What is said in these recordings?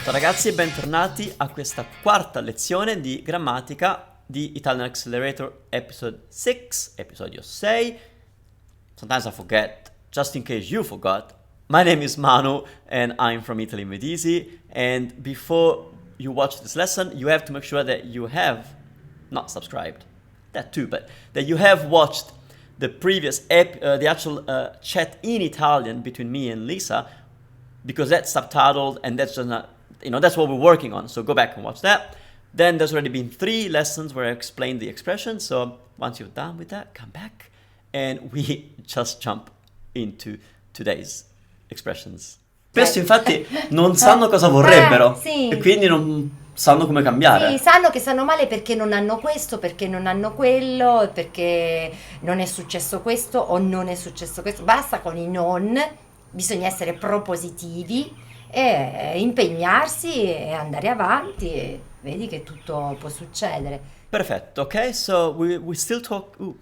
Ciao ragazzi e bentornati a questa quarta lezione di grammatica di Italian Accelerator episode 6, episodio 6. Sometimes I forget, just in case you forgot. My name is Manu and I'm from Italy Venditti, and before you watch this lesson, you have to make sure that you have not subscribed, that too, but that you have watched the previous the actual chat in Italian between me and Lisa, because that's subtitled and that's just not, that's what we're working on. So go back and watch that. Then there's already been 3 lessons where I explained the expression. So once you're done with that, come back and we just jump into today's expressions. Spesso infatti non sanno cosa vorrebbero sì. E quindi non sanno come cambiare. Sì, sanno che stanno male perché non hanno questo, perché non hanno quello, perché non è successo questo o non è successo questo. Basta con i non, bisogna essere propositivi e impegnarsi e andare avanti e vedi che tutto può succedere. Perfetto, ok? So we still talk... Ooh,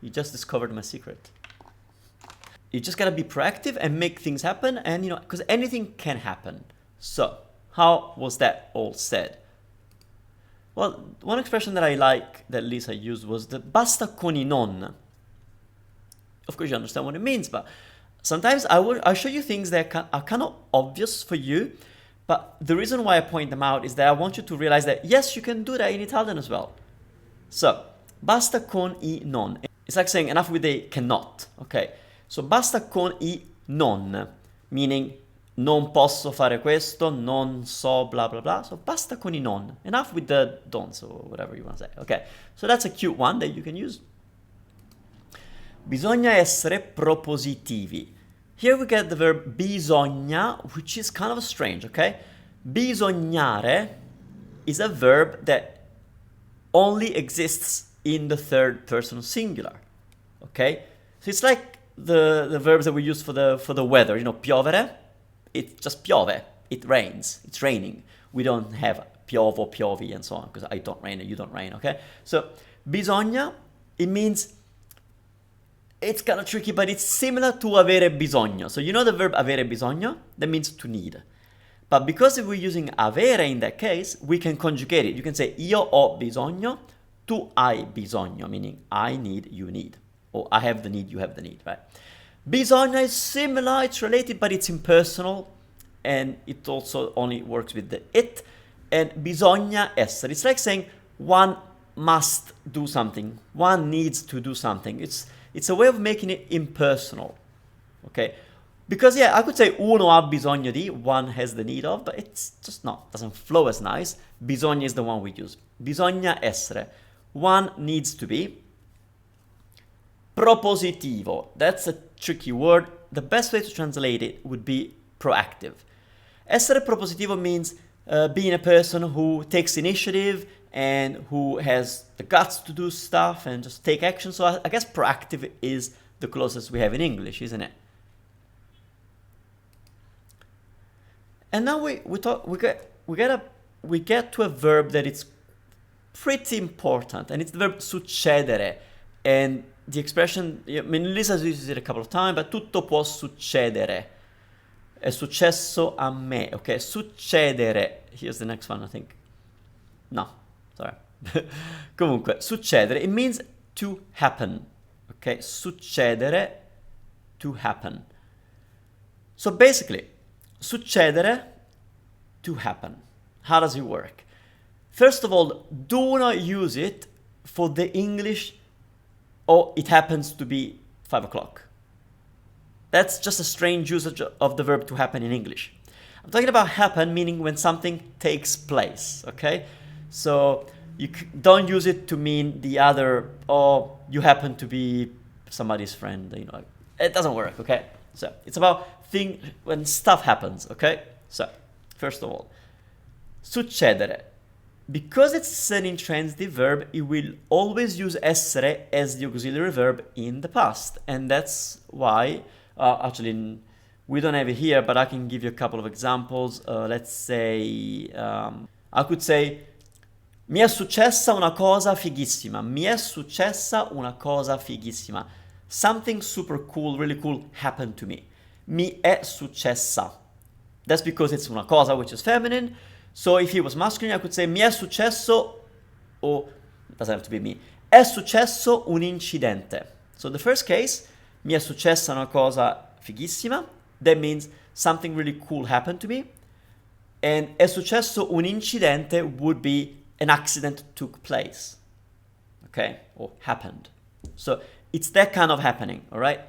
you just discovered my secret. You just gotta be proactive and make things happen, and because anything can happen. So, how was that all said? Well, one expression that I like that Lisa used was the basta con I non. Of course you understand what it means, but sometimes I'll show you things that are kind of obvious for you, but the reason why I point them out is that I want you to realize that yes, you can do that in Italian as well. So, basta con I non. It's like saying enough with a cannot, okay? So, basta con I non, meaning non posso fare questo, non so, blah, blah, blah. So, basta con I non. Enough with the don'ts or whatever you want to say, okay? So, that's a cute one that you can use. Bisogna essere propositivi. Here we get the verb bisogna, which is kind of strange, okay? Bisognare is a verb that only exists in the third person singular, okay? So it's like the verbs that we use for the weather, piovere, it's just piove, it rains, it's raining. We don't have piovo, piovi, and so on, because I don't rain and you don't rain, okay? So bisogna, it means, it's kind of tricky, but it's similar to avere bisogno. So you know the verb avere bisogno? That means to need. But because we're using avere in that case, we can conjugate it. You can say io ho bisogno, tu hai bisogno, meaning I need, you need. Or I have the need, you have the need, right? Bisogno is similar, it's related, but it's impersonal. And it also only works with the it. And bisogna essere. It's like saying one must do something. One needs to do something. It's a way of making it impersonal, okay? Because, yeah, I could say uno ha bisogno di, one has the need of, but it's just not, doesn't flow as nice. Bisogna is the one we use. Bisogna essere. One needs to be. Propositivo, that's a tricky word. The best way to translate it would be proactive. Essere propositivo means being a person who takes initiative and who has the guts to do stuff and just take action. So I guess proactive is the closest we have in English, isn't it? And now we get to a verb that is pretty important, and it's the verb succedere. And the expression, Lisa uses it a couple of times, but tutto può succedere. È successo a me, okay? Succedere. Here's the next one, I think. No. Sorry. Comunque, succedere, it means to happen. Okay? Succedere, to happen. So basically, succedere, to happen. How does it work? First of all, do not use it for the English, oh, it happens to be 5 o'clock. That's just a strange usage of the verb to happen in English. I'm talking about happen, meaning when something takes place, okay? So you don't use it to mean the other, oh, you happen to be somebody's friend, It doesn't work, okay? So it's about when stuff happens, okay? So, first of all, succedere. Because it's an intransitive verb, it will always use essere as the auxiliary verb in the past. And that's why, actually, we don't have it here, but I can give you a couple of examples. Let's say, I could say, mi è successa una cosa fighissima. Mi è successa una cosa fighissima. Something super cool, really cool happened to me. Mi è successa. That's because it's una cosa, which is feminine. So if he was masculine, I could say mi è successo, or doesn't have to be me. È successo un incidente. So the first case, mi è successa una cosa fighissima. That means something really cool happened to me. And è successo un incidente would be an accident took place. Okay? Or happened. So it's that kind of happening, all right?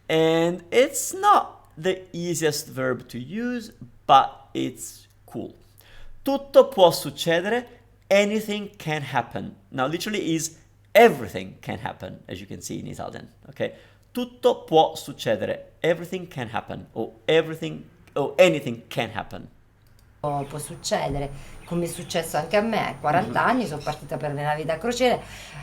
And it's not the easiest verb to use, but it's cool. Tutto può succedere, anything can happen. Now literally is everything can happen, as you can see in Italian, okay? Tutto può succedere, everything can happen, or anything can happen. Può succedere, come è successo anche a me, a 40 anni sono partita per le navi da crociera,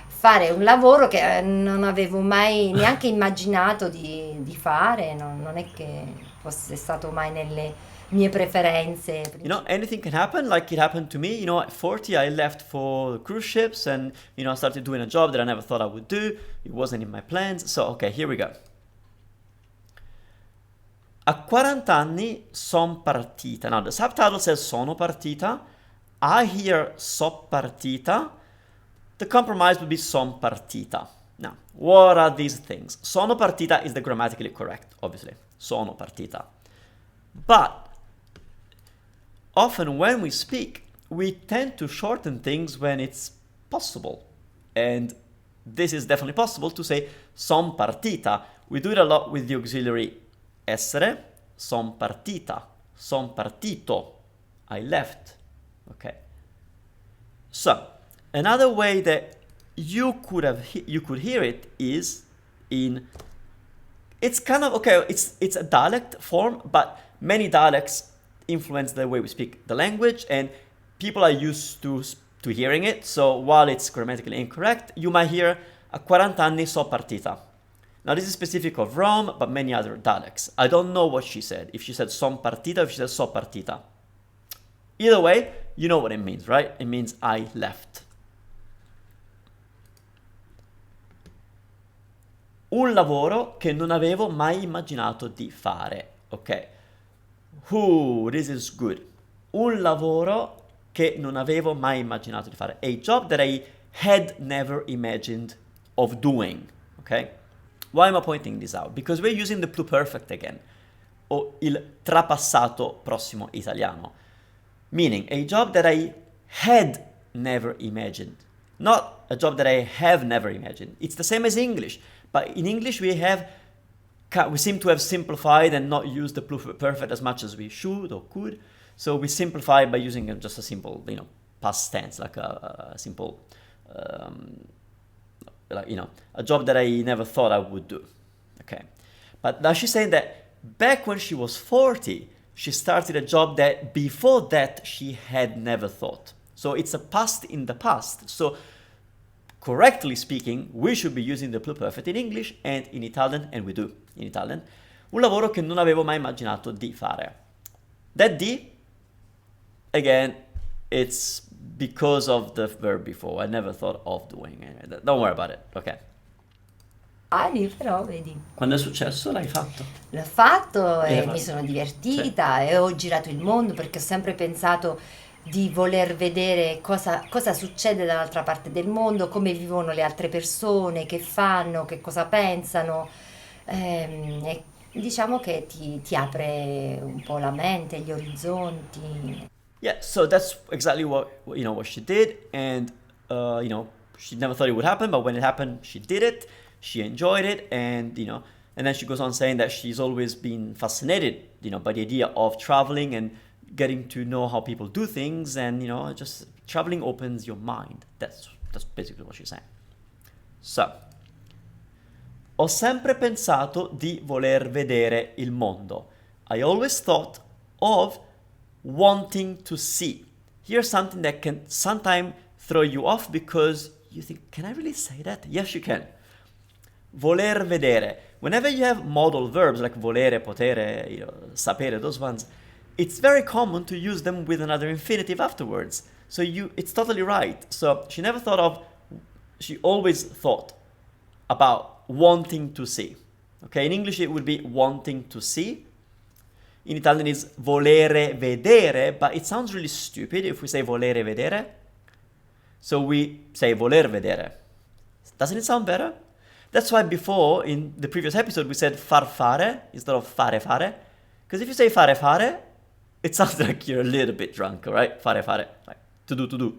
fare un lavoro che non avevo mai neanche immaginato di fare, non è che fosse stato mai nelle mie preferenze. You know, anything can happen, like it happened to me. You know, at 40, I left for cruise ships and, you know, I started doing a job that I never thought I would do. It wasn't in my plans. So, okay, here we go. A 40 anni son partita. Now, the subtitle says sono partita. I hear so partita. The compromise would be son partita. Now, what are these things? Sono partita is the grammatically correct, obviously. Sono partita. But often when we speak, we tend to shorten things when it's possible. And this is definitely possible to say son partita. We do it a lot with the auxiliary essere. Son partita. Son partito. I left. Okay. So, another way that you could hear it is in, it's kind of, okay, it's a dialect form, but many dialects influence the way we speak the language, and people are used to hearing it. So while it's grammatically incorrect, you might hear a 40 anni so partita. Now this is specific of Rome, but many other dialects. I don't know what she said, if she said son partita, if she said so partita. Either way, you know what it means, right? It means I left. Un lavoro che non avevo mai immaginato di fare. Ok. This is good. Un lavoro che non avevo mai immaginato di fare. A job that I had never imagined of doing. Okay? Why am I pointing this out? Because we're using the pluperfect again. O il trapassato prossimo italiano. Meaning, a job that I had never imagined. Not a job that I have never imagined. It's the same as English. But in English, we seem to have simplified and not used the pluperfect as much as we should or could. So we simplify by using just a simple, past tense, like a simple, a job that I never thought I would do. Okay. But now she's saying that back when she was 40, she started a job that before that she had never thought. So it's a past in the past. So correctly speaking, we should be using the pluperfect in English and in Italian, and we do in Italian. Un lavoro che non avevo mai immaginato di fare. That di, again, it's because of the verb before. I never thought of doing it. Don't worry about it, okay? Però vedi. Quando è successo l'hai fatto? L'ho fatto e fatto. mi sono divertita e ho girato il mondo perché ho sempre pensato di voler vedere cosa succede dall'altra parte del mondo, come vivono le altre persone, che fanno, che cosa pensano. E diciamo che ti apre un po' la mente, gli orizzonti. Yeah, so that's exactly what she did, and she never thought it would happen, but when it happened, she did it. She enjoyed it, and and then she goes on saying that she's always been fascinated, by the idea of traveling and getting to know how people do things, and just traveling opens your mind. That's basically what she's saying. So, ho sempre pensato di voler vedere il mondo. I always thought of wanting to see. Here's something that can sometimes throw you off because you think, can I really say that? Yes, you can. Voler vedere. Whenever you have modal verbs like volere, potere, sapere, those ones, it's very common to use them with another infinitive afterwards. So it's totally right. So she always thought about wanting to see. Okay, in English it would be wanting to see. in Italian is volere vedere, but it sounds really stupid if we say volere vedere. So we say voler vedere. Doesn't it sound better? That's why before, in the previous episode, we said far fare instead of fare fare. Because if you say fare fare, it sounds like you're a little bit drunk, right? Fare fare, like to do.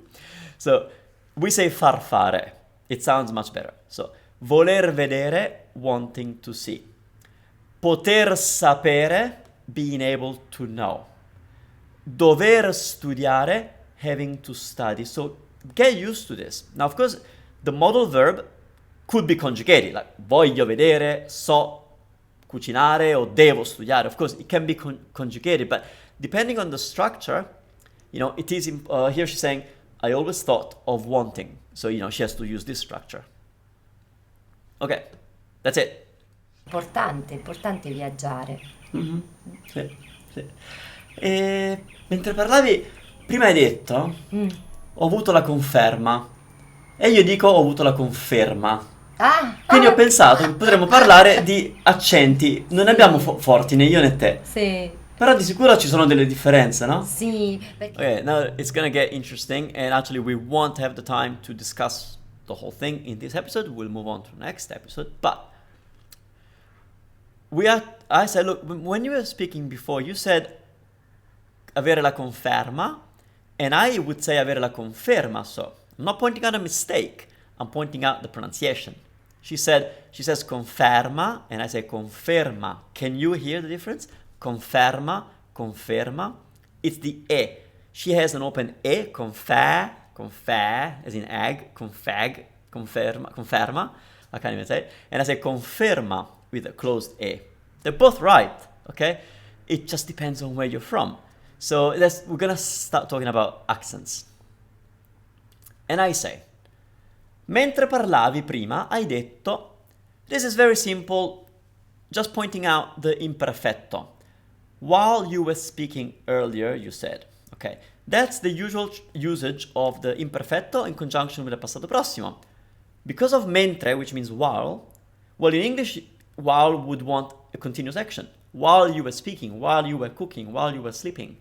So we say far fare. It sounds much better. So voler vedere, wanting to see. Poter sapere, being able to know. Dover studiare, having to study. So get used to this. Now, of course, the modal verb could be conjugated, like voglio vedere, so cucinare, or devo studiare. Of course, it can be conjugated, but depending on the structure, it is, here she's saying, I always thought of wanting. So, she has to use this structure. Okay, that's it. Importante viaggiare. Mm-hmm. Sì. E mentre parlavi, prima hai detto, ho avuto la conferma. E io dico, ho avuto la conferma. Quindi ho pensato che potremmo parlare di accenti. Non ne abbiamo forti, né io né te. Sì. Però di sicuro ci sono delle differenze, no? Sì. Okay, now it's gonna get interesting, and actually we won't have the time to discuss the whole thing in this episode. We'll move on to the next episode. But I said, look, when you were speaking before, you said avere la conferma, and I would say avere la conferma. So I'm not pointing out a mistake. I'm pointing out the pronunciation. She says conferma, and I say conferma. Can you hear the difference? Conferma, conferma. It's the e. She has an open e, confer, as in egg, confag, conferma. I can't even say it. And I say conferma with a closed e. They're both right, okay? It just depends on where you're from. So we're gonna start talking about accents. And I say, mentre parlavi prima, hai detto, this is very simple, just pointing out the imperfetto. While you were speaking earlier, you said, okay, that's the usual usage of the imperfetto in conjunction with the passato prossimo. Because of mentre, which means while, well, in English, while would want a continuous action. While you were speaking, while you were cooking, while you were sleeping.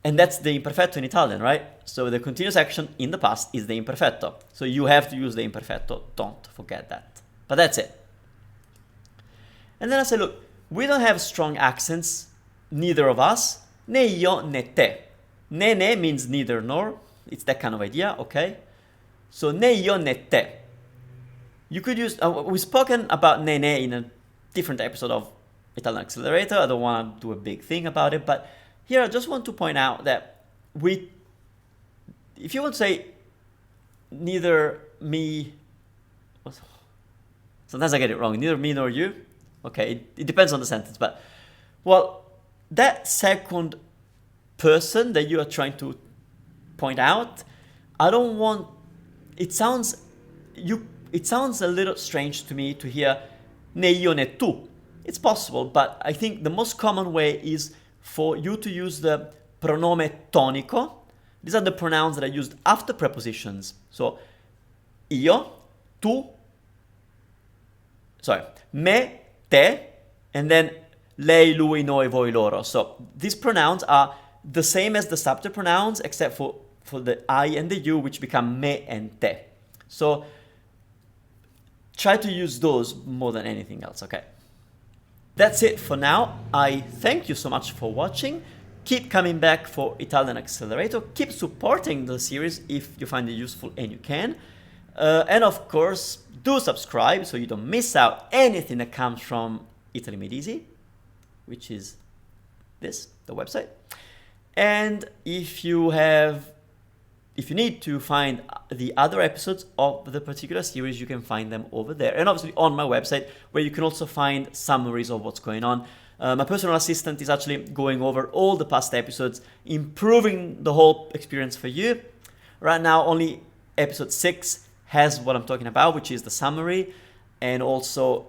And that's the imperfetto in Italian, right? So the continuous action in the past is the imperfetto. So you have to use the imperfetto. Don't forget that. But that's it. And then I said, look, we don't have strong accents, neither of us, né io né te. Ne means neither nor. It's that kind of idea, okay? So né io né te. You could use, we've spoken about ne in a different episode of Italian Accelerator. I don't want to do a big thing about it, but here I just want to point out that if you want to say neither me, sometimes I get it wrong, neither me nor you, okay, it depends on the sentence, but, well, that second person that you are trying to point out, it sounds a little strange to me to hear ne io ne tu. It's possible, but I think the most common way is for you to use the pronome tonico. These are the pronouns that are used after prepositions. So, io, me, te, and then lei, lui, noi, voi, loro. So these pronouns are the same as the subject pronouns, except for the I and the you, which become me and te. So try to use those more than anything else, okay? That's it for now. I thank you so much for watching. Keep coming back for Italian Accelerator. Keep supporting the series if you find it useful and you can. And of course, do subscribe so you don't miss out anything that comes from Italy Made Easy, which is this, the website. And if you need to find the other episodes of the particular series, you can find them over there. And obviously on my website, where you can also find summaries of what's going on. My personal assistant is actually going over all the past episodes, improving the whole experience for you. Right now, only episode 6 has what I'm talking about, which is the summary. And also,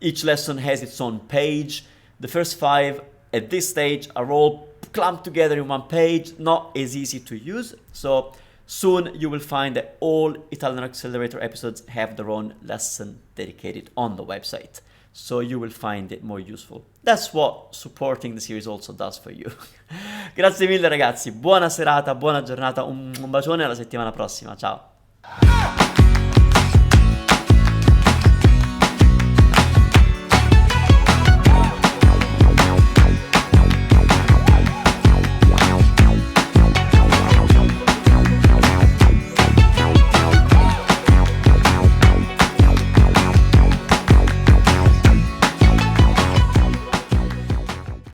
each lesson has its own page. The first 5 at this stage are all clumped together in one page, not as easy to use. So soon you will find that all Italian Accelerator episodes have their own lesson dedicated on the website. so you will find it more useful. That's what supporting the series also does for you. Grazie mille ragazzi, buona serata, buona giornata, un bacione, alla settimana prossima, ciao!